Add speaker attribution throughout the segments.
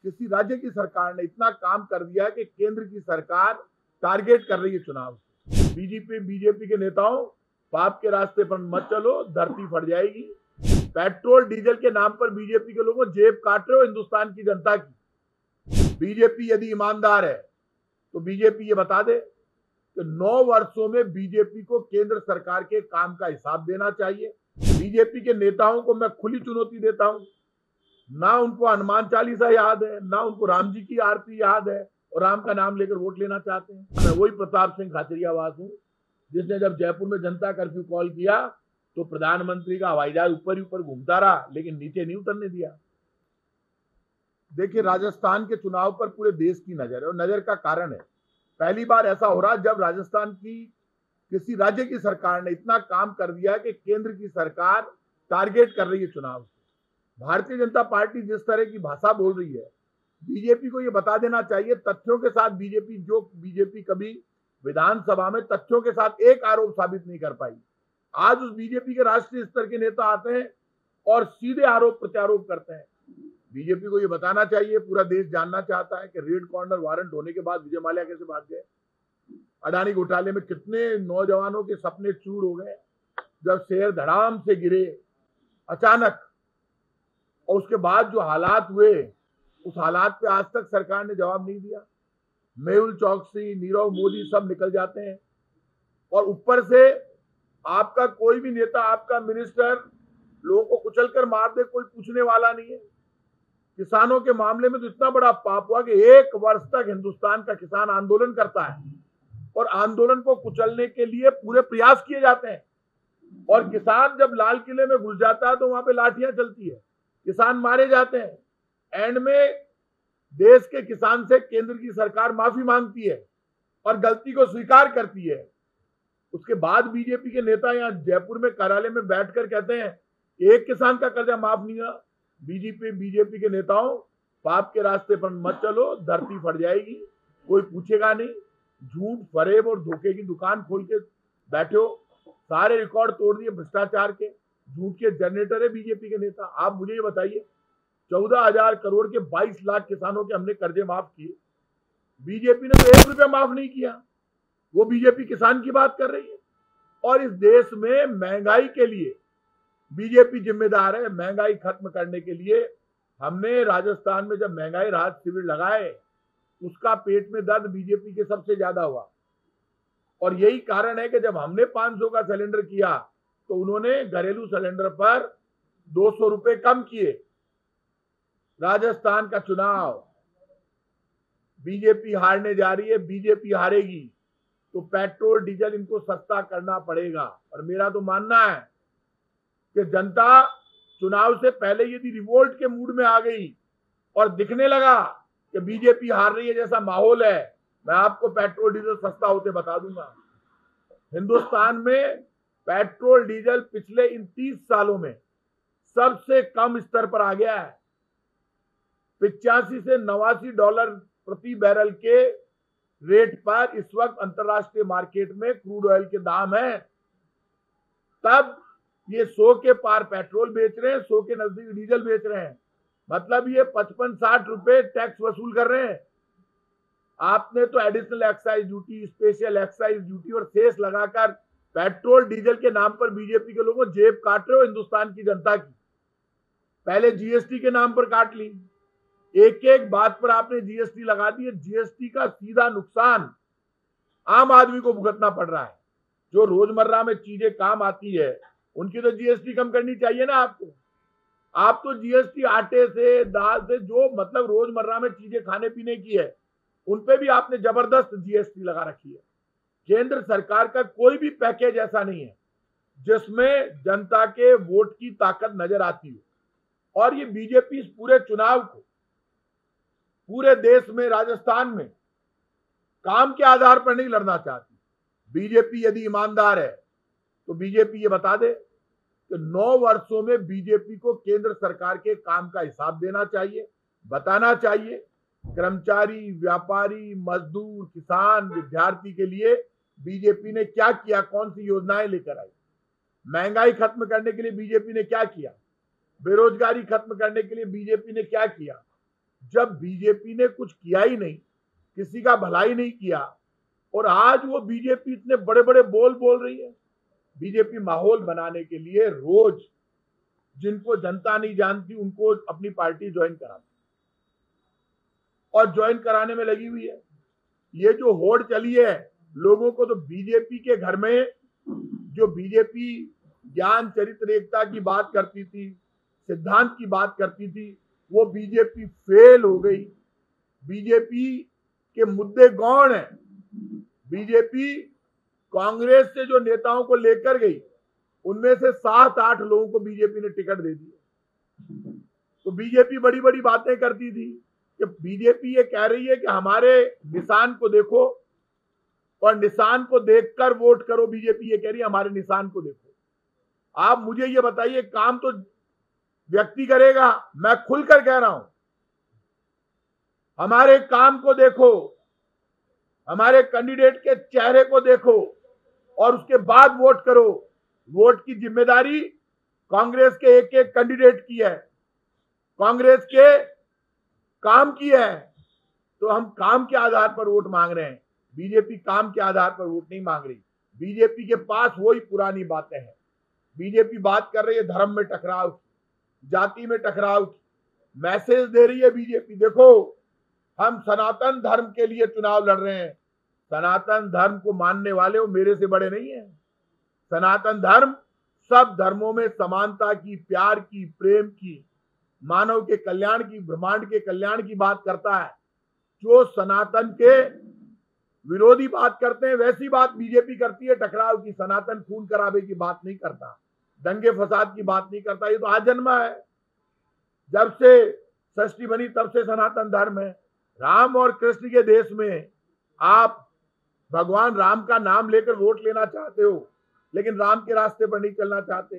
Speaker 1: किसी राज्य की सरकार ने इतना काम कर दिया है कि केंद्र की सरकार टारगेट कर रही है चुनाव से। बीजेपी के नेताओं, पाप के रास्ते पर मत चलो, धरती फट जाएगी। पेट्रोल डीजल के नाम पर बीजेपी के लोगों जेब काट रहे हो हिंदुस्तान की जनता की। बीजेपी यदि ईमानदार है तो बीजेपी ये बता दे कि 9 वर्षों में बीजेपी को केंद्र सरकार के काम का हिसाब देना चाहिए। बीजेपी के नेताओं को मैं खुली चुनौती देता हूं, ना उनको हनुमान चालीसा याद है, ना उनको राम जी की आरती याद है और राम का नाम लेकर वोट लेना चाहते हैं। मैं वही प्रताप सिंह खाचरियावास हूं जिसने जब जयपुर में जनता कर्फ्यू कॉल किया तो प्रधानमंत्री का हवाई जहाज ऊपर ही ऊपर घूमता रहा, लेकिन नीचे नहीं उतरने दिया। देखिए, राजस्थान के चुनाव पर पूरे देश की नजर है और नजर का कारण है, पहली बार ऐसा हो रहा जब राजस्थान की किसी राज्य की सरकार ने इतना काम कर दिया है कि केंद्र की सरकार टारगेट कर रही है चुनाव से। भारतीय जनता पार्टी जिस तरह की भाषा बोल रही है, बीजेपी को यह बता देना चाहिए तथ्यों के साथ। बीजेपी कभी विधानसभा में तथ्यों के साथ एक आरोप साबित नहीं कर पाई। आज उस बीजेपी के राष्ट्रीय स्तर के नेता आते हैं और सीधे आरोप प्रत्यारोप करते हैं। बीजेपी को यह बताना चाहिए, पूरा देश जानना चाहता है कि रेड कॉर्नर वारंट होने के बाद विजय माल्या कैसे भाग गए। अडानी घोटाले में कितने नौजवानों के सपने चूर हो गए जब शेयर धड़ाम से गिरे अचानक, और उसके बाद जो हालात हुए उस हालात पे आज तक सरकार ने जवाब नहीं दिया। मेहुल चौकसी, नीरव मोदी सब निकल जाते हैं और ऊपर से आपका कोई भी नेता, आपका मिनिस्टर लोगों को कुचल कर मार दे, कोई पूछने वाला नहीं है। किसानों के मामले में तो इतना बड़ा पाप हुआ कि 1 वर्ष तक हिंदुस्तान का किसान आंदोलन करता है और आंदोलन को कुचलने के लिए पूरे प्रयास किए जाते हैं। और किसान जब लाल किले में घुस जाता है तो वहां पे लाठियां चलती है, किसान मारे जाते हैं। एंड में देश के किसान से केंद्र की सरकार माफी मांगती है और गलती को स्वीकार करती है। उसके बाद बीजेपी के नेता यहाँ जयपुर में कार्यालय में बैठकर कहते हैं एक किसान का कर्जा माफ नहीं हुआ। बीजेपी के नेताओं, पाप के रास्ते पर मत चलो, धरती फट जाएगी, कोई पूछेगा नहीं। झूठ, फरेब और धोखे की दुकान खोल के बैठे हो, सारे रिकॉर्ड तोड़ दिए भ्रष्टाचार के, झूठ के जनरेटर है बीजेपी के नेता। आप मुझे ये बताइए, 14,000 करोड़ के 22 लाख किसानों के हमने कर्जे माफ किए, बीजेपी ने तो 1 रुपया माफ नहीं किया। वो बीजेपी किसान की बात कर रही है। और इस देश में महंगाई के लिए बीजेपी जिम्मेदार है। महंगाई खत्म करने के लिए हमने राजस्थान में जब महंगाई राहत शिविर लगाए, उसका पेट में दर्द बीजेपी के सबसे ज्यादा हुआ। और यही कारण है कि जब हमने 500 का सिलेंडर किया तो उन्होंने घरेलू सिलेंडर पर 200 रुपए कम किए। राजस्थान का चुनाव बीजेपी हारने जा रही है, बीजेपी हारेगी तो पेट्रोल डीजल इनको सस्ता करना पड़ेगा। और मेरा तो मानना है कि जनता चुनाव से पहले यदि रिवोल्ट के मूड में आ गई और दिखने लगा कि बीजेपी हार रही है जैसा माहौल है, मैं आपको पेट्रोल डीजल सस्ता होते बता दूंगा। हिंदुस्तान में पेट्रोल डीजल पिछले इन 30 सालों में सबसे कम स्तर पर आ गया है। 85 से 89 डॉलर प्रति बैरल के रेट पर इस वक्त अंतरराष्ट्रीय मार्केट में क्रूड ऑयल के दाम है। तब ये 100 के पार पेट्रोल बेच रहे हैं, 100 के नजदीक डीजल बेच रहे हैं। मतलब ये 55-60 रुपए टैक्स वसूल कर रहे हैं। आपने तो additional excise duty, special excise duty और सेस लगाकर पेट्रोल डीजल के नाम पर बीजेपी के लोगों जेब काट रहे हो हिंदुस्तान की जनता की। पहले जीएसटी के नाम पर काट ली, एक एक बात पर आपने जीएसटी लगा दी है। जीएसटी का सीधा नुकसान आम आदमी को भुगतना पड़ रहा है। जो रोजमर्रा में चीजें काम आती है उनकी तो जीएसटी कम करनी चाहिए ना आपको। आप तो जीएसटी आटे से, दाल से, जो मतलब रोजमर्रा में चीजें खाने पीने की है उन पे भी आपने जबरदस्त जीएसटी लगा रखी है। केंद्र सरकार का कोई भी पैकेज ऐसा नहीं है जिसमें जनता के वोट की ताकत नजर आती हो। और ये बीजेपी इस पूरे चुनाव को पूरे देश में, राजस्थान में काम के आधार पर नहीं लड़ना चाहती। बीजेपी यदि ईमानदार है तो बीजेपी ये बता दे कि 9 वर्षों में बीजेपी को केंद्र सरकार के काम का हिसाब देना चाहिए, बताना चाहिए। कर्मचारी, व्यापारी, मजदूर, किसान, विद्यार्थी के लिए बीजेपी ने क्या किया, कौन सी योजनाएं लेकर आई, महंगाई खत्म करने के लिए बीजेपी ने क्या किया, बेरोजगारी खत्म करने के लिए बीजेपी ने क्या किया, जब बीजेपी ने कुछ किया ही नहीं, किसी का भलाई नहीं किया, और आज वो बीजेपी इतने बड़े बड़े बोल रही है। बीजेपी माहौल बनाने के लिए रोज जिनको जनता नहीं जानती उनको अपनी पार्टी ज्वाइन कराती और ज्वाइन कराने में लगी हुई है। ये जो होड़ चली है लोगों को, तो बीजेपी के घर में जो बीजेपी ज्ञान चरित्र एकता की बात करती थी, सिद्धांत की बात करती थी, वो बीजेपी फेल हो गई। बीजेपी के मुद्दे गौण है। बीजेपी कांग्रेस से जो नेताओं को लेकर गई उनमें से 7-8 लोगों को बीजेपी ने टिकट दे दिया। तो बीजेपी बड़ी बड़ी बातें करती थी कि बीजेपी ये कह रही है कि हमारे निशान को देखो और निशान को देखकर वोट करो। बीजेपी ये कह रही है हमारे निशान को देखो। आप मुझे ये बताइए, काम तो व्यक्ति करेगा, मैं खुलकर कह रहा हूं, हमारे काम को देखो, हमारे कैंडिडेट के चेहरे को देखो और उसके बाद वोट करो। वोट की जिम्मेदारी कांग्रेस के एक एक कैंडिडेट की है, कांग्रेस के काम की है। तो हम काम के आधार पर वोट मांग रहे हैं, बीजेपी काम के आधार पर वोट नहीं मांग रही। बीजेपी के पास वही पुरानी बातें हैं। बीजेपी बात कर रही है धर्म में टकराव की, जाति में टकराव की, मैसेज दे रही है बीजेपी, देखो हम सनातन धर्म के लिए चुनाव लड़ रहे हैं। सनातन धर्म को मानने वाले वो मेरे से बड़े नहीं है। सनातन धर्म सब धर्मों में समानता की, प्यार की, प्रेम की, मानव के कल्याण की, ब्रह्मांड के कल्याण की बात करता है। जो सनातन के विरोधी बात करते हैं वैसी बात बीजेपी करती है, टकराव की। सनातन खून करावे की बात नहीं करता, दंगे फसाद की बात नहीं करता। ये तो आज जन्मा है, जब से सृष्टि बनी तब से सनातन धर्म है। राम और कृष्ण के देश में आप भगवान राम का नाम लेकर वोट लेना चाहते हो, लेकिन राम के रास्ते पर नहीं चलना चाहते।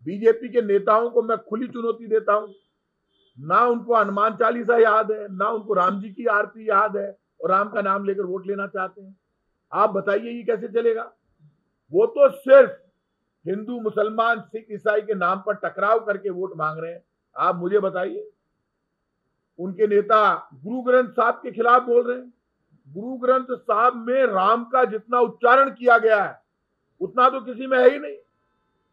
Speaker 1: बीजेपी के नेताओं को मैं खुली चुनौती देता हूं, ना उनको हनुमान चालीसा याद है, ना उनको राम जी की आरती याद है, और राम का नाम लेकर वोट लेना चाहते हैं। आप बताइए ये कैसे चलेगा? वो तो सिर्फ हिंदू, मुसलमान, सिख, ईसाई के नाम पर टकराव करके वोट मांग रहे हैं। आप मुझे बताइए, उनके नेता गुरु ग्रंथ साहब के खिलाफ बोल रहे हैं। गुरु ग्रंथ साहब में राम का जितना उच्चारण किया गया है उतना तो किसी में है ही नहीं।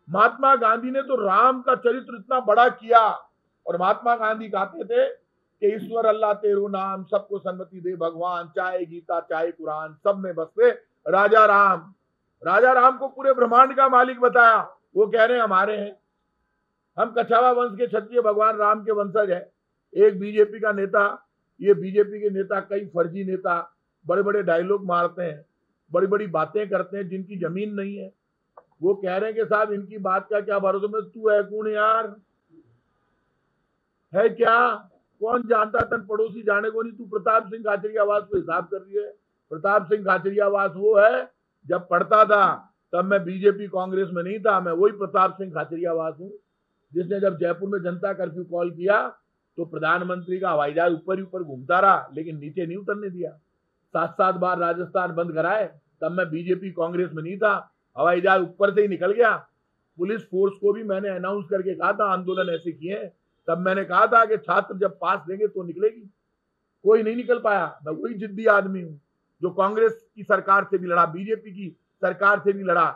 Speaker 1: महात्मा गांधी ने तो राम का चरित्र इतना बड़ा किया, और महात्मा गांधी कहते थे कि ईश्वर अल्लाह तेरू नाम, सबको सन्मति दे भगवान, चाहे गीता चाहे कुरान, सब में बसते राजा राम। राजा राम को पूरे ब्रह्मांड का मालिक बताया। वो कह रहे हैं हमारे हैं, हम कछावा वंश के क्षत्रिय भगवान राम के वंशज है। एक बीजेपी का नेता, ये बीजेपी के नेता कई फर्जी नेता बड़े बड़े डायलॉग मारते हैं, बड़ी बड़ी बातें करते हैं जिनकी जमीन नहीं है। वो कह रहे हैं कि साहब इनकी बात का क्या भरोसा, में तू है कौन यार, है क्या, कौन जानता, तन पड़ोसी जाने को नहीं। तू प्रताप सिंह खाचरियावास को हिसाब कर रही है। प्रताप सिंह खाचरियावास वो है, जब पढ़ता था तब मैं बीजेपी कांग्रेस में नहीं था। मैं वही प्रताप सिंह खाचरियावास हूँ जिसने जब जयपुर में जनता कर्फ्यू कॉल किया तो प्रधानमंत्री का हवाई जहाज ऊपर ही ऊपर घूमता रहा, लेकिन नीचे नहीं उतरने दिया। 7-7 बार राजस्थान बंद कराए, तब मैं बीजेपी कांग्रेस में नहीं था। हवाई जहाज ऊपर से ही निकल गया। पुलिस फोर्स को भी मैंने अनाउंस करके कहा था, आंदोलन ऐसे किए, तब मैंने कहा था कि छात्र जब पास देंगे तो निकलेगी। कोई नहीं निकल पाया। मैं वही जिद्दी आदमी हूँ जो कांग्रेस की सरकार से भी लड़ा, बीजेपी की सरकार से भी लड़ा।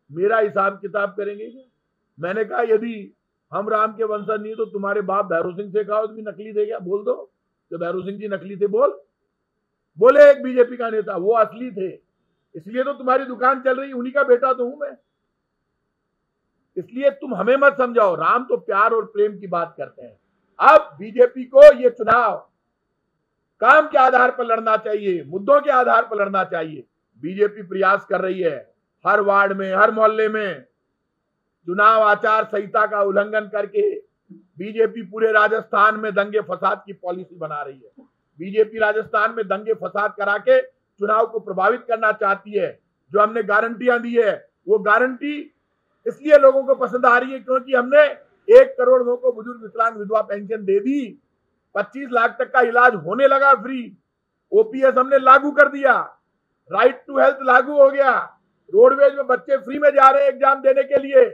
Speaker 1: मेरा हिसाब किताब करेंगे क्या? मैंने कहा यदि हम राम के वंशज नहीं तो तुम्हारे बाप भैरव सिंह से कहा भी नकली थे क्या? बोल दो तो भैरव सिंह जी नकली थे। बोले एक बीजेपी का नेता, वो असली थे, इसलिए तो तुम्हारी दुकान चल रही, उन्हीं का बेटा तो हूं मैं। इसलिए तुम हमें मत समझाओ। राम तो प्यार और प्रेम की बात करते हैं। अब बीजेपी को ये चुनाव काम के आधार पर लड़ना चाहिए, मुद्दों के आधार पर लड़ना चाहिए। बीजेपी प्रयास कर रही है हर वार्ड में, हर मोहल्ले में चुनाव आचार संहिता का उल्लंघन करके बीजेपी पूरे राजस्थान में दंगे फसाद की पॉलिसी बना रही है। बीजेपी राजस्थान में दंगे फसाद करा के चुनाव को प्रभावित करना चाहती है। जो हमने गारंटियां दी है वो गारंटी इसलिए लोगों को पसंद आ रही है क्योंकि हमने 1 करोड़ लोगों को बुजुर्ग, विकलांग, विधवा पेंशन दे दी। 25 लाख तक का इलाज होने लगा फ्री। ओपीएस हमने लागू कर दिया। राइट टू हेल्थ लागू हो गया। रोडवेज में बच्चे फ्री में जा रहे हैं एग्जाम देने के लिए।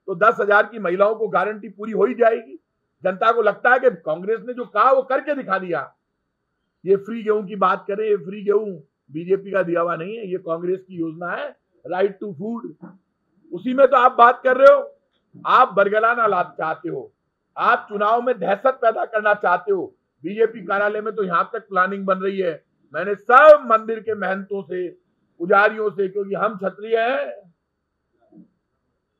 Speaker 1: तो 10,000 की महिलाओं को गारंटी पूरी हो ही जाएगी। जनता को लगता है कि कांग्रेस ने जो कहा वो करके दिखा दिया। ये फ्री गेहूं की बात करें, ये फ्री गेहूं बीजेपी का दिया हुआ नहीं है, ये कांग्रेस की योजना है, राइट टू फूड। उसी में तो आप बात कर रहे हो। आप बरगलाना ला चाहते हो, आप चुनाव में दहशत पैदा करना चाहते हो। बीजेपी कार्यालय में तो यहां तक प्लानिंग बन रही है। मैंने सब मंदिर के महंतों से, पुजारियों से, क्योंकि हम क्षत्रिय हैं,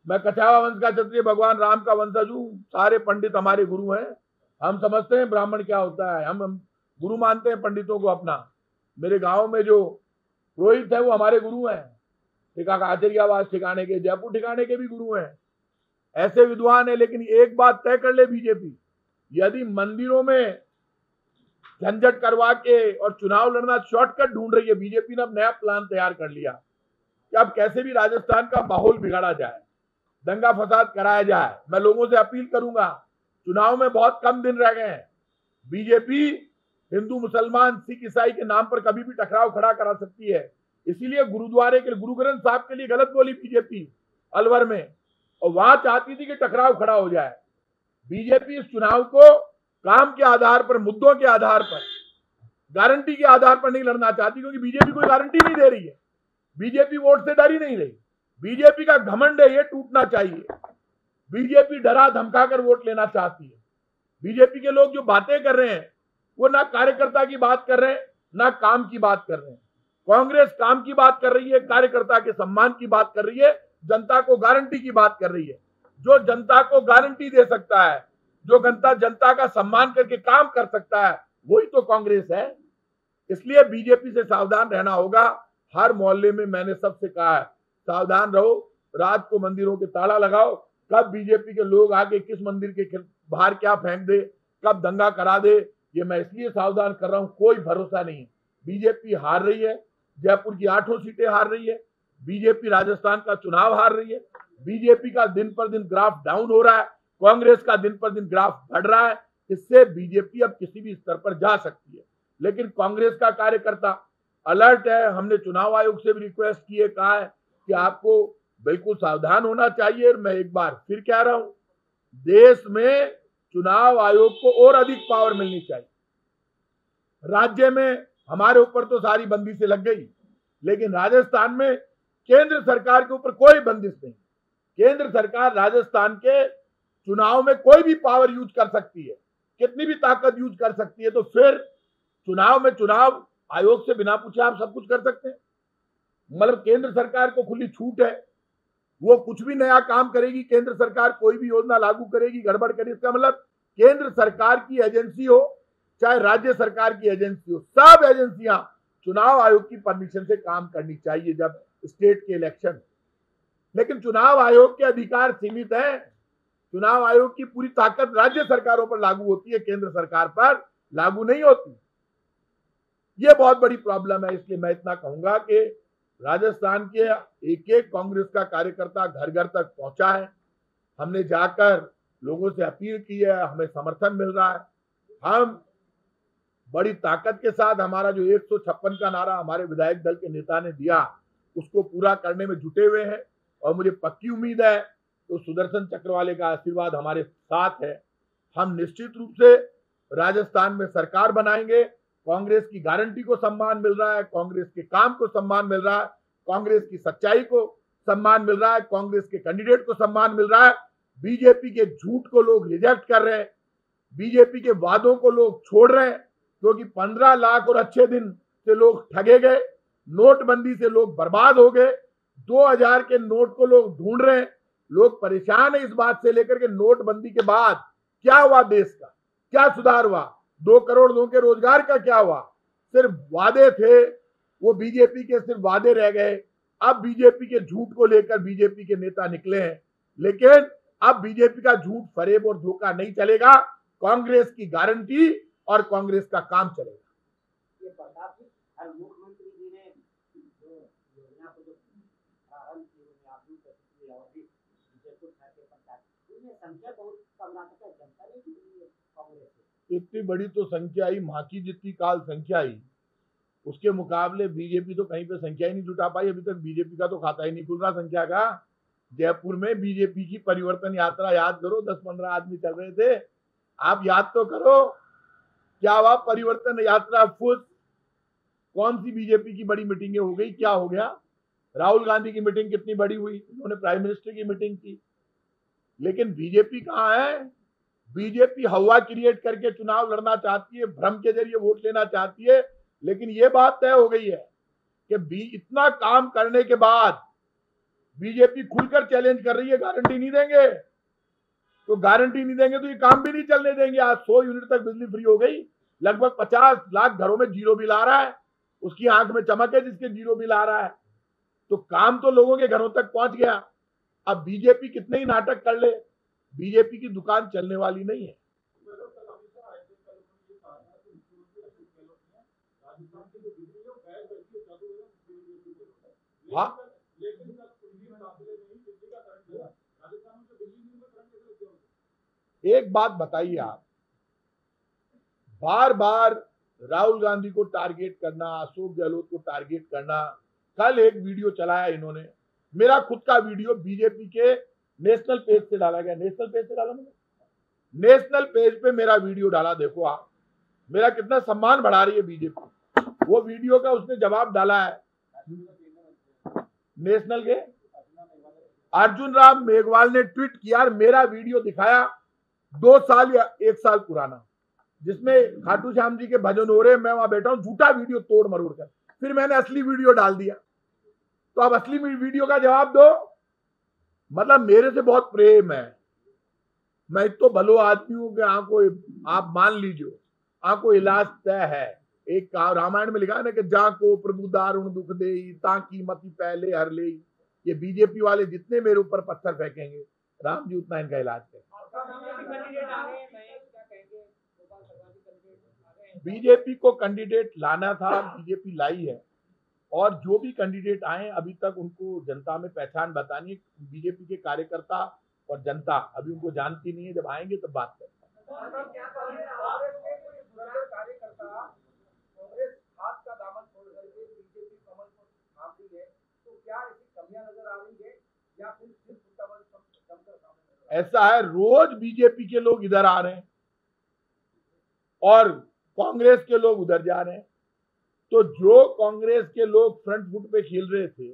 Speaker 1: मैं कछावा वंश का क्षत्रिय, भगवान राम का वंशज हूं, सारे पंडित हमारे गुरु हैं। हम समझते हैं ब्राह्मण क्या होता है, हम गुरु मानते हैं पंडितों को अपना। मेरे गांव में जो पुरोहित है वो हमारे गुरु हैं, टीका का आचार्यवास ठिकाने के, जयपुर ठिकाने के भी गुरु हैं, ऐसे विद्वान है। लेकिन एक बात तय कर ले बीजेपी, यदि मंदिरों में झंझट करवा के और चुनाव लड़ना शॉर्टकट ढूंढ रही है, बीजेपी ने अब नया प्लान तैयार कर लिया कि अब कैसे भी राजस्थान का माहौल बिगाड़ा जाए, दंगा फसाद कराया जाए। मैं लोगों से अपील करूंगा, चुनाव में बहुत कम दिन रह गए हैं। बीजेपी हिंदू मुसलमान सिख ईसाई के नाम पर कभी भी टकराव खड़ा करा सकती है। इसीलिए गुरुद्वारे के, गुरु ग्रंथ साहब के लिए गलत बोली बीजेपी अलवर में, और वहां चाहती थी कि टकराव खड़ा हो जाए। बीजेपी इस चुनाव को काम के आधार पर, मुद्दों के आधार पर, गारंटी के आधार पर नहीं लड़ना चाहती, क्योंकि बीजेपी कोई गारंटी नहीं दे रही है। बीजेपी वोट से डर ही नहीं रही। बीजेपी का घमंड है, ये टूटना चाहिए। बीजेपी डरा धमका कर वोट लेना चाहती है। बीजेपी के लोग जो बातें कर रहे हैं वो ना कार्यकर्ता की बात कर रहे हैं, ना काम की बात कर रहे हैं। कांग्रेस काम की बात कर रही है, कार्यकर्ता के सम्मान की बात कर रही है, जनता को गारंटी की बात कर रही है। जो जनता को गारंटी दे सकता है, जो जनता का सम्मान करके काम कर सकता है, वही तो कांग्रेस है। इसलिए बीजेपी से सावधान रहना होगा। हर मोहल्ले में मैंने सबसे कहा है, सावधान रहो, रात को मंदिरों के ताला लगाओ। कब बीजेपी के लोग आके किस मंदिर के बाहर क्या फेंक दे, कब दंगा करा दे, ये मैं इसलिए सावधान कर रहा हूं, कोई भरोसा नहीं है। बीजेपी हार रही है, जयपुर की 8 सीटें हार रही है, बीजेपी राजस्थान का चुनाव हार रही है, बीजेपी का दिन पर दिन ग्राफ डाउन हो रहा है, कांग्रेस का दिन पर दिन ग्राफ बढ़ रहा है। इससे बीजेपी अब किसी भी स्तर पर जा सकती है। लेकिन कांग्रेस का कार्यकर्ता अलर्ट है। हमने चुनाव आयोग से भी रिक्वेस्ट की है, कहा है कि आपको बिल्कुल सावधान होना चाहिए। मैं एक बार फिर कह रहा हूं, देश में चुनाव आयोग को और अधिक पावर मिलनी चाहिए। राज्य में हमारे ऊपर तो सारी बंदिश लग गई, लेकिन राजस्थान में केंद्र सरकार के ऊपर कोई बंदिश नहीं। केंद्र सरकार राजस्थान के चुनाव में कोई भी पावर यूज कर सकती है, कितनी भी ताकत यूज कर सकती है। तो फिर चुनाव में चुनाव आयोग से बिना पूछे आप सब कुछ कर सकते हैं। मतलब केंद्र सरकार को खुली छूट है, वो कुछ भी नया काम करेगी। केंद्र सरकार कोई भी योजना लागू करेगी, गड़बड़ करेगी, इसका मतलब केंद्र सरकार की एजेंसी हो चाहे राज्य सरकार की एजेंसी हो, सब एजेंसियां चुनाव आयोग की परमिशन से काम करनी चाहिए जब स्टेट के इलेक्शन। लेकिन चुनाव आयोग के अधिकार सीमित हैं। चुनाव आयोग की पूरी ताकत राज्य सरकारों पर लागू होती है, केंद्र सरकार पर लागू नहीं होती। यह बहुत बड़ी प्रॉब्लम है। इसलिए मैं इतना कहूंगा कि राजस्थान के एक एक कांग्रेस का कार्यकर्ता घर घर तक पहुंचा है। हमने जाकर लोगों से अपील की है, हमें समर्थन मिल रहा है। हम बड़ी ताकत के साथ, हमारा जो 156 का नारा हमारे विधायक दल के नेता ने दिया, उसको पूरा करने में जुटे हुए हैं। और मुझे पक्की उम्मीद है तो सुदर्शन चक्रवाले का आशीर्वाद हमारे साथ है। हम निश्चित रूप से राजस्थान में सरकार बनाएंगे। कांग्रेस की गारंटी को सम्मान मिल रहा है, कांग्रेस के काम को सम्मान मिल रहा है, कांग्रेस की सच्चाई को सम्मान मिल रहा है, कांग्रेस के कैंडिडेट को सम्मान मिल रहा है। बीजेपी के झूठ को लोग रिजेक्ट कर रहे हैं, बीजेपी के वादों को लोग छोड़ रहे हैं, क्योंकि 15 लाख और अच्छे दिन से लोग ठगे गए, नोटबंदी से लोग बर्बाद हो गए, 2000 के नोट को लोग ढूंढ रहे हैं। लोग परेशान है इस बात से लेकर के नोटबंदी के बाद क्या हुआ, देश का क्या सुधार हुआ, 2 करोड़ लोगों के रोजगार का क्या हुआ। सिर्फ वादे थे, वो बीजेपी के सिर्फ वादे रह गए। अब बीजेपी के झूठ को लेकर बीजेपी के नेता निकले हैं, लेकिन अब बीजेपी का झूठ, फरेब और धोखा नहीं चलेगा। कांग्रेस की गारंटी और कांग्रेस का काम चलेगा।
Speaker 2: ये प्रताप जी, हर मुख्यमंत्री जी ने जो योजना को जो प्रारंभ की, संख्या बहुत कम रहा, जनता नहीं जुड़ी है कांग्रेस से।
Speaker 1: इतनी बड़ी तो संख्या आई, माँ की जितनी काल संख्या आई, उसके मुकाबले बीजेपी तो कहीं पे संख्या ही नहीं जुटा पाई। अभी तक बीजेपी का तो खाता ही नहीं खुल रहा संख्या का। जयपुर में बीजेपी की परिवर्तन यात्रा याद करो, 10-15 आदमी चल रहे थे, आप याद तो करो। क्या हुआ? परिवर्तन यात्रा फुस। कौन सी बीजेपी की बड़ी मीटिंगें हो गई? क्या हो गया? राहुल गांधी की मीटिंग कितनी बड़ी हुई, उन्होंने प्राइम मिनिस्टर की मीटिंग की। लेकिन बीजेपी कहां है? बीजेपी हवा क्रिएट करके चुनाव लड़ना चाहती है, भ्रम के जरिए वोट लेना चाहती है। लेकिन यह बात तय हो गई है कि इतना काम करने के बाद बीजेपी खुलकर चैलेंज कर रही है, गारंटी नहीं देंगे। तो गारंटी नहीं देंगे तो ये काम भी नहीं चलने देंगे। आज 100 यूनिट तक बिजली फ्री हो गई, लगभग 50 लाख घरों में जीरो बिल आ रहा है। उसकी आंख में चमक है जिसके जीरो बिल आ रहा है। तो काम तो लोगों के घरों तक पहुंच गया। अब बीजेपी कितने ही नाटक कर ले, बीजेपी की दुकान चलने वाली नहीं है। हाँ, एक बात बताइए आप, बार बार राहुल गांधी को टारगेट करना, अशोक गहलोत को टारगेट करना। कल एक वीडियो चलाया इन्होंने, मेरा खुद का वीडियो बीजेपी के नेशनल पेज से डाला गया। नेशनल पेज से डाला मैंने, नेशनल पेज पे मेरा वीडियो डाला। देखो आप, मेरा कितना सम्मान बढ़ा रही है बीजेपी। वो वीडियो का उसने जवाब डाला है नेशनल के अर्जुन राम मेघवाल ने ट्वीट किया, मेरा वीडियो दिखाया 2 साल या 1 साल पुराना, जिसमें खाटू श्याम जी के भजन हो रहे, मैं वहां बैठा हूं, झूठा वीडियो तोड़ मरोड़ कर। फिर मैंने असली वीडियो डाल दिया। तो अब असली वीडियो का जवाब दो। मतलब मेरे से बहुत प्रेम है, मैं तो भलो आदमी हूं कि आंखों, आप मान लीजिए आंखों इलाज तय है। एक रामायण में लिखा है ना कि जा को प्रभु दारुण दुख दे, ताकि मती पहले हर ले। ये बीजेपी वाले जितने मेरे ऊपर पत्थर फेंकेंगे, राम जी उतना इनका इलाज करें। बीजेपी को कैंडिडेट लाना था, बीजेपी लाई है। और जो भी कैंडिडेट आए अभी तक उनको जनता में पहचान बतानी है। बीजेपी के कार्यकर्ता और जनता अभी उनको जानती नहीं है, जब आएंगे तब बात करेंगे। ऐसा है, रोज बीजेपी के लोग इधर आ रहे हैं और कांग्रेस के लोग उधर जा रहे हैं। तो जो कांग्रेस के लोग फ्रंट फुट पे खेल रहे थे,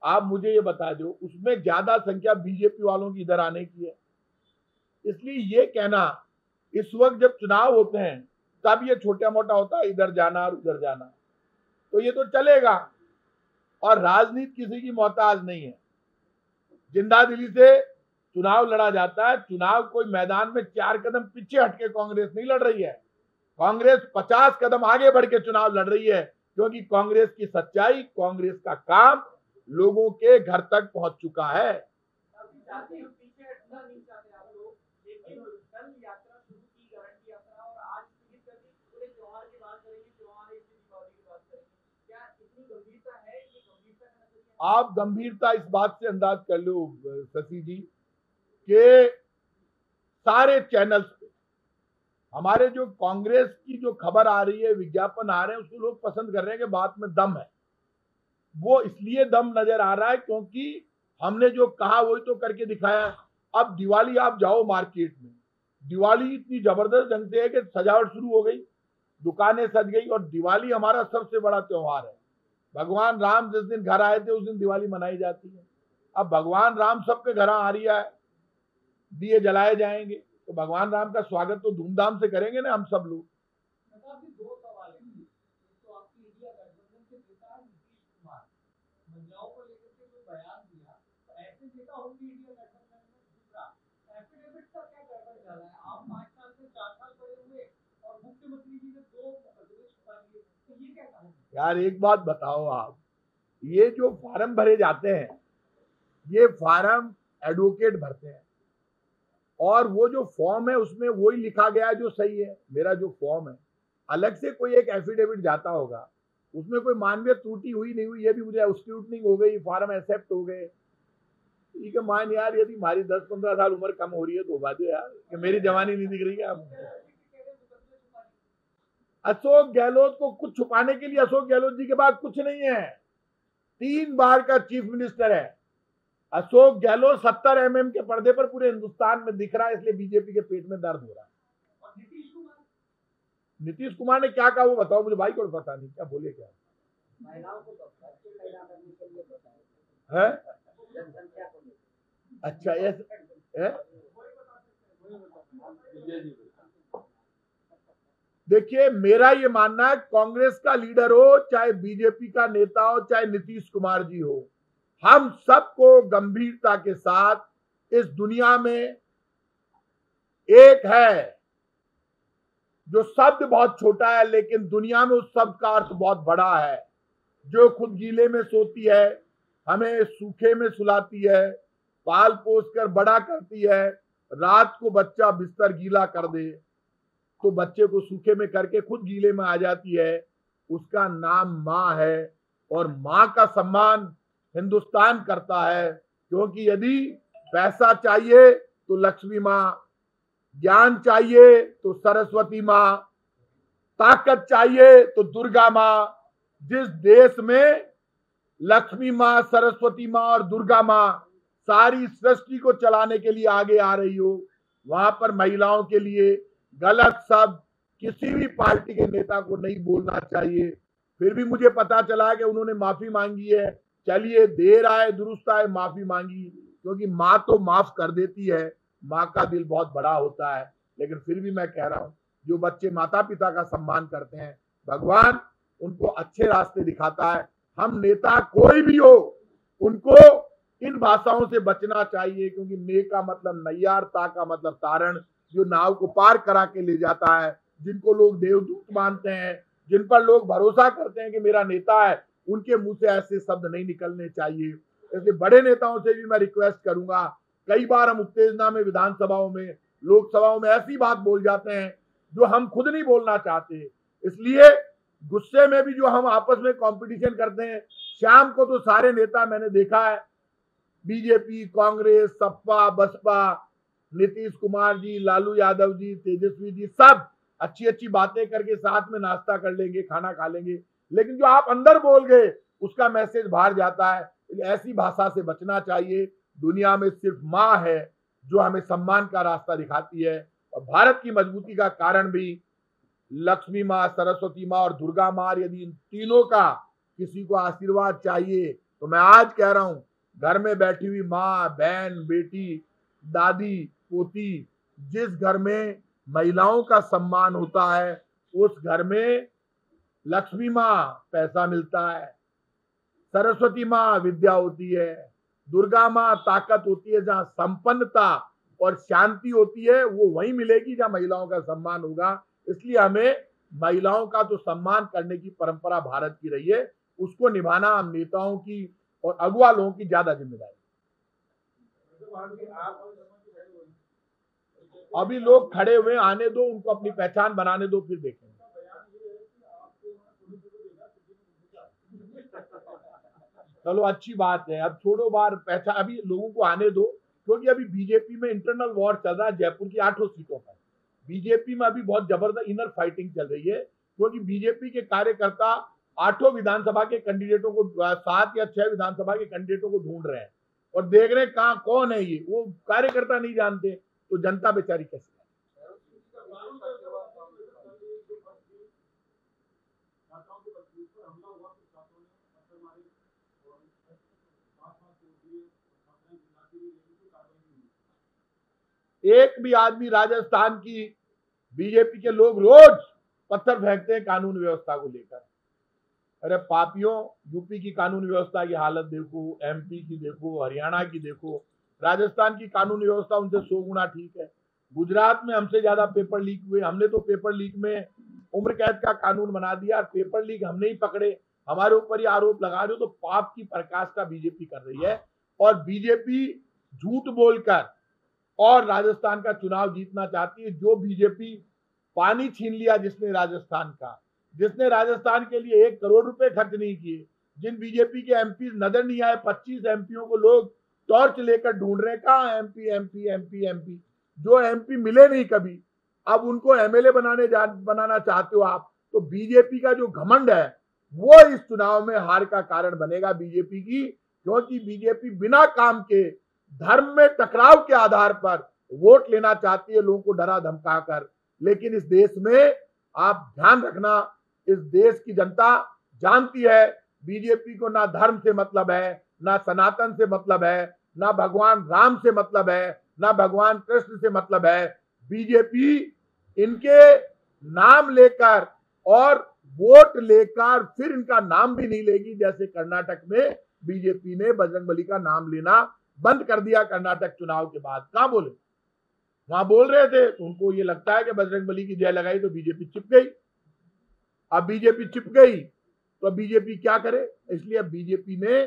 Speaker 1: आप मुझे ये बता दो, उसमें ज्यादा संख्या बीजेपी वालों की इधर आने की है। इसलिए ये कहना, इस वक्त जब चुनाव होते हैं तब ये छोटा मोटा होता है, इधर जाना और उधर जाना, तो ये तो चलेगा। और राजनीति किसी की मोहताज नहीं है। जिंदा दिली से चुनाव लड़ा जाता है। चुनाव कोई मैदान में 4 कदम पीछे हटके कांग्रेस नहीं लड़ रही है, कांग्रेस 50 कदम आगे बढ़ के चुनाव लड़ रही है। क्योंकि कांग्रेस की सच्चाई, कांग्रेस का काम लोगों के घर तक पहुंच चुका है। आप गंभीरता इस बात से अंदाज कर लो शशि जी कि सारे चैनल्स पे हमारे जो कांग्रेस की जो खबर आ रही है, विज्ञापन आ रहे हैं, उसको लोग पसंद कर रहे हैं कि बात में दम है। वो इसलिए दम नजर आ रहा है क्योंकि हमने जो कहा वही तो करके दिखाया। अब दिवाली आप जाओ मार्केट में, दिवाली इतनी जबरदस्त ढंग से है कि सजावट शुरू हो गई, दुकानें सज गई। और दिवाली हमारा सबसे बड़ा त्योहार है। भगवान राम जिस दिन घर आए थे उस दिन दिवाली मनाई जाती है। अब भगवान राम सबके घर आ रही है, दिए जलाए जाएंगे, तो भगवान राम का स्वागत तो धूमधाम से करेंगे ना हम सब लोग।
Speaker 2: दो सवाल है। तो आपकी इंडिया गठबंधन के नेता नीतीश कुमार महिलाओं को लेकर के जो बयान दिया, ऐसे नेता होंगे इंडिया गठबंधन में। दूसरा, एफिडेविट का क्या गड़बड़ चला है? आप 5 साल से 4 साल पड़े हुए और मुख्यमंत्री जी ने 2 मुकदमे छुपा दिए, तो ये क्या कहोगे?
Speaker 1: यार एक बात बताओ आप, ये जो फार्म भरे जाते हैं, ये फार्म एडवोकेट भरते हैं और वो जो फॉर्म है उसमें वही लिखा गया है जो सही है। मेरा जो फॉर्म है, अलग से कोई एक एफिडेविट जाता होगा, उसमें कोई मानवीय त्रुटि हुई नहीं हुई, ये भी मुझे स्क्रूटनिंग हो गई, फार्म एक्सेप्ट हो गए, ठीक है मान यार। यदि हमारी 10-15 साल उम्र कम हो रही है तो बात है यार कि मेरी जवानी नहीं दिख रही है। अशोक गहलोत को कुछ छुपाने के लिए अशोक गहलोत जी के पास कुछ नहीं है। 3 बार का चीफ मिनिस्टर है अशोक गहलोत। 70 mm के पर्दे पर पूरे हिंदुस्तान में दिख रहा है, इसलिए बीजेपी के पेट में दर्द हो रहा है। नीतीश कुमार ने क्या कहा वो बताओ मुझे, भाई को पता नहीं क्या बोले, क्या
Speaker 2: महिलाओं को तो पैदा करने के लिए
Speaker 1: है? अच्छा है? देखिए, मेरा ये मानना है, कांग्रेस का लीडर हो, चाहे बीजेपी का नेता हो, चाहे नीतीश कुमार जी हो, हम सबको गंभीरता के साथ इस दुनिया में एक है जो शब्द बहुत छोटा है लेकिन दुनिया में उस शब्द का अर्थ बहुत बड़ा है, जो खुद गीले में सोती है, हमें सूखे में सुलाती है, पाल पोस कर बड़ा करती है, रात को बच्चा बिस्तर गीला कर दे तो बच्चे को सूखे में करके खुद गीले में आ जाती है, उसका नाम माँ है। और माँ का सम्मान हिंदुस्तान करता है, क्योंकि यदि पैसा चाहिए तो लक्ष्मी माँ, ज्ञान चाहिए तो सरस्वती माँ, ताकत चाहिए तो दुर्गा माँ। जिस देश में लक्ष्मी माँ, सरस्वती माँ और दुर्गा माँ सारी सृष्टि को चलाने के लिए आगे आ रही हो, वहां पर महिलाओं के लिए गलत शब्द किसी भी पार्टी के नेता को नहीं बोलना चाहिए। फिर भी मुझे पता चला कि उन्होंने माफी मांगी है, चलिए देर आए दुरुस्त आए, माफी मांगी, क्योंकि माँ तो माफ कर देती है, माँ का दिल बहुत बड़ा होता है। लेकिन फिर भी मैं कह रहा हूं, जो बच्चे माता पिता का सम्मान करते हैं, भगवान उनको अच्छे रास्ते दिखाता है। हम नेता कोई भी हो, उनको इन भाषाओं से बचना चाहिए, क्योंकि ने का मतलब नैयार, ता का मतलब तारण, जो नाव को पार करा के ले जाता है, जिनको लोग देवदूत मानते हैं, जिन पर लोग भरोसा करते हैं कि मेरा नेता है, उनके मुंह से ऐसे शब्द नहीं निकलने चाहिए। इसलिए बड़े नेताओं से भी मैं रिक्वेस्ट करूंगा, कई बार हम उत्तेजना में विधानसभाओं में, लोकसभाओं में ऐसी बात बोल जाते हैं जो हम खुद नहीं बोलना चाहते, इसलिए गुस्से में भी जो हम आपस में कंपटीशन करते हैं, शाम को तो सारे नेता मैंने देखा है, बीजेपी, कांग्रेस, सपा, बसपा, नीतीश कुमार जी, लालू यादव जी, तेजस्वी जी, सब अच्छी अच्छी बातें करके साथ में नाश्ता कर लेंगे, खाना खा लेंगे, लेकिन जो आप अंदर बोल गए उसका मैसेज बाहर जाता है। ऐसी भाषा से बचना चाहिए। दुनिया में सिर्फ माँ है जो हमें सम्मान का रास्ता दिखाती है, और भारत की मजबूती का कारण भी लक्ष्मी माँ, सरस्वती माँ और दुर्गा माँ। यदि इन तीनों का किसी को आशीर्वाद चाहिए तो मैं आज कह रहा हूं, घर में बैठी हुई माँ, बहन, बेटी, दादी, पोती, जिस घर में महिलाओं का सम्मान होता है उस घर में लक्ष्मी माँ पैसा मिलता है, सरस्वती माँ विद्या होती है, दुर्गा माँ ताकत होती है। जहां संपन्नता और शांति होती है वो वहीं मिलेगी जहां महिलाओं का सम्मान होगा। इसलिए हमें महिलाओं का तो सम्मान करने की परंपरा भारत की रही है, उसको निभाना हम नेताओं की और अगुवा लोगों की ज्यादा जिम्मेदारी। अभी लोग खड़े हुए, आने दो उनको, अपनी पहचान बनाने दो, फिर देखेंगे। चलो अच्छी बात है, अब छोड़ो बार पहचान, अभी लोगों को आने दो, क्योंकि अभी बीजेपी में इंटरनल वॉर चल रहा है जयपुर की 8 सीटों पर। बीजेपी में अभी बहुत जबरदस्त इनर फाइटिंग चल रही है, क्योंकि बीजेपी के कार्यकर्ता 8 विधानसभा के कैंडिडेटों को, 7 या 6 विधानसभा के कैंडिडेटों को ढूंढ रहे हैं और देख रहे हैं कहां कौन है ये, वो कार्यकर्ता नहीं जानते, तो जनता बेचारी कैसे। एक भी आदमी, राजस्थान की बीजेपी के लोग रोज पत्थर फेंकते हैं कानून व्यवस्था को लेकर। अरे पापियों, यूपी की कानून व्यवस्था की हालत देखो, एमपी की देखो, हरियाणा की देखो, राजस्थान की कानून व्यवस्था उनसे 100 गुना ठीक है। गुजरात में हमसे ज्यादा पेपर लीक हुए, हमने तो पेपर लीक में उम्र कैद का कानून बना दिया, पेपर लीक हमने ही पकड़े, हमारे ऊपर ही आरोप लगा रहे हो। तो पाप की पराकाष्ठा बीजेपी कर रही है, और बीजेपी झूठ बोलकर और राजस्थान का चुनाव जीतना चाहती है। जो बीजेपी पानी छीन लिया जिसने राजस्थान का, जिसने राजस्थान के लिए 1 करोड़ रुपए खर्च नहीं किए, जिन बीजेपी के एमपी नजर नहीं आए, 25 एमपीओं को लोग टॉर्च लेकर ढूंढ रहे हैं, कहां एमपी एमपी एमपी एमपी, जो एमपी मिले नहीं कभी, अब उनको एमएलए बनाना चाहते हो आप। तो बीजेपी का जो घमंड है वो इस चुनाव में हार का कारण बनेगा बीजेपी की, क्योंकि बीजेपी बिना काम के धर्म में टकराव के आधार पर वोट लेना चाहती है, लोगों को डरा धमका कर। लेकिन इस देश में आप ध्यान रखना, इस देश की जनता जानती है बीजेपी को ना धर्म से मतलब है, ना सनातन से मतलब है, ना भगवान राम से मतलब है, ना भगवान कृष्ण से मतलब है। बीजेपी इनके नाम लेकर और वोट लेकर फिर इनका नाम भी नहीं लेगी, जैसे कर्नाटक में बीजेपी ने बजरंगबली का नाम लेना बंद कर दिया कर्नाटक चुनाव के बाद। कहां बोले, वहां बोल रहे थे, तो उनको ये लगता है कि बजरंगबली की जय लगाई तो बीजेपी चिप गई। अब बीजेपी चिप गई तो अब बीजेपी क्या करे, इसलिए अब बीजेपी ने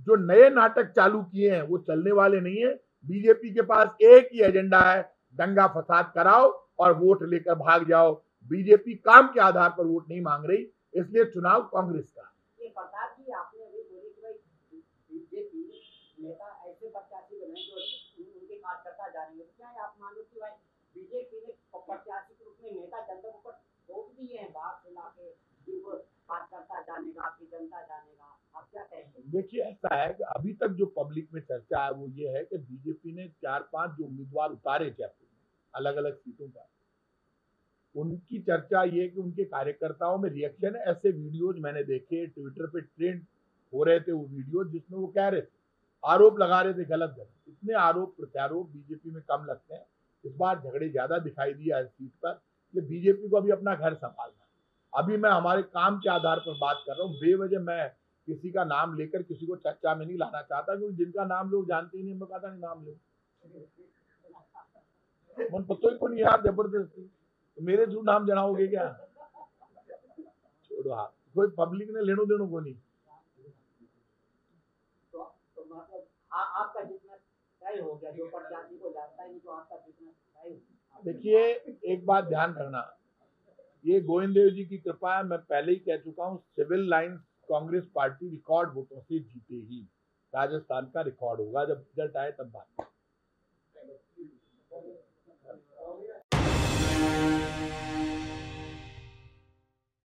Speaker 1: जो नए नाटक चालू किए हैं वो चलने वाले नहीं है। बीजेपी के पास एक ही एजेंडा है, दंगा फसाद कराओ और वोट लेकर भाग जाओ। बीजेपी काम के आधार पर वोट नहीं मांग रही, इसलिए चुनाव कांग्रेस का।
Speaker 3: ये प्रताप जी, आपने अभी बोली कि भाई बीजेपी नेता ऐसे प्रत्याशी बनाए जो उनके कार्यकर्ता जानेंगे, तो क्या आप मानो कि भाई बीजेपी ने प्रत्याशी के रूप में नेता जनता को थोप दिए हैं बाहर से लाके, जिनको कार्यकर्ता जानेगा, आपकी जनता जानेगा, आप क्या कहेंगे?
Speaker 1: देखिए, ऐसा है कि अभी तक जो पब्लिक में चर्चा है वो ये है कि बीजेपी ने 4-5 जो उम्मीदवार उतारे जयपुर में अलग अलग सीटों पर, उनकी चर्चा ये कि उनके कार्यकर्ताओं में रिएक्शन है। ऐसे वीडियोज मैंने देखे, ट्विटर पे ट्रेंड हो रहे थे वो वीडियो, जिसमें वो कह रहे थे, आरोप लगा रहे थे गलत गलत। इतने आरोप प्रत्यारोप बीजेपी में कम लगते हैं, इस बार झगड़े ज्यादा दिखाई दिए हर सीट पर। बीजेपी को अभी अपना घर संभालना है। अभी मैं हमारे काम के आधार पर बात कर रहा हूँ, बेवजह मैं किसी का नाम लेकर किसी को चर्चा में नहीं लाना चाहता, क्योंकि जिनका नाम लोग जानते ही नहीं, मैं कहता नहीं नाम लो, मन पता ही को नहीं यार, जबरदस्ती तो मेरे थ्रू नाम जनाओगे क्या? छोड़ो, हाँ, कोई पब्लिक ने लेनो देनो को नहीं।
Speaker 3: तो मतलब आपका जितना तय हो गया, जो प्रत्याशी को जानता ही नहीं, तो आपका जितना तय हो।
Speaker 1: देखिए, एक बात ध्यान रखना, ये गोविंद देव जी की कृपा है। मैं पहले ही कह चुका हूँ, सिविल लाइंस कांग्रेस पार्टी रिकॉर्ड वोटों से जीतेगी। राजस्थान का रिकॉर्ड होगा, जब रिजल्ट आए तब बात।